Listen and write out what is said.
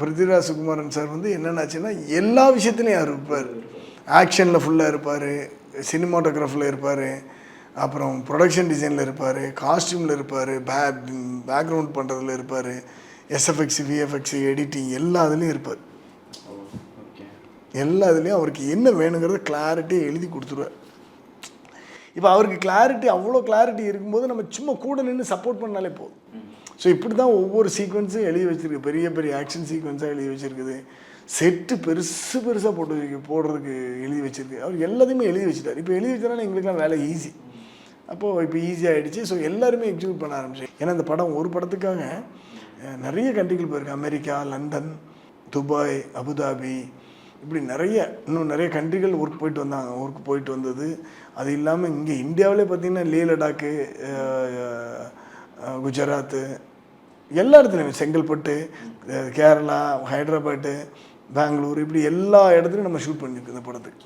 Prithviraj Sukumaran sir வந்து என்னென்னாச்சுன்னா எல்லா விஷயத்துலையும் அவர் இருப்பார். ஆக்ஷனில் ஃபுல்லாக இருப்பார், சினிமாட்டோகிராஃபில் இருப்பார், அப்புறம் ப்ரொடக்ஷன் டிசைனில் இருப்பார், காஸ்டியூமில் இருப்பார், பேக்ரவுண்ட் பண்ணுறதுல இருப்பார், எஸ்எஃப்எக்ஸ், விஎஃப்எக்ஸ், எடிட்டிங் எல்லா இதுலேயும் இருப்பார். எல்லா இதுலேயும் அவருக்கு என்ன வேணுங்கிறத கிளாரிட்டியாக எழுதி கொடுத்துருவார். இப்போ அவருக்கு கிளாரிட்டி, அவ்வளோ கிளாரிட்டி இருக்கும்போது நம்ம சும்மா கூட நின்று சப்போர்ட் பண்ணாலே போதும். ஸோ இப்படி தான் ஒவ்வொரு சீக்வன்ஸும் எழுதி வச்சுருக்கு. பெரிய பெரிய ஆக்ஷன் சீக்வன்ஸாக எழுதி வச்சுருக்குது. செட்டு பெருசாக போடுறதுக்கு எழுதி வச்சுருக்கு. அவர் எல்லாத்தையுமே எழுதி வச்சுட்டார். இப்போ எழுதி வச்சனால எங்களுக்குலாம் வேலை ஈஸி. அப்போது இப்போ ஈஸியாகிடுச்சு. ஸோ எல்லாருமே எக்ஸிக்யூட் பண்ண ஆரம்பிச்சு. ஏன்னா இந்த படம் ஒரு படத்துக்காக நிறைய கண்ட்ரிகள் போயிருக்கு. அமெரிக்கா, லண்டன், துபாய், அபுதாபி, இப்படி இன்னும் நிறைய கண்ட்ரிகள் ஒர்க் போயிட்டு வந்தது. அது இல்லாமல் இங்கே இந்தியாவிலே பார்த்திங்கன்னா லே லடாக்கு, குஜராத்து, எல்லா இடத்துலையுமே செங்கல்பட்டு, கேரளா, ஹைதராபாத்து, பெங்களூர், இப்படி எல்லா இடத்துலையும் நம்ம ஷூட் பண்ணியிருக்கு இந்த படத்துக்கு.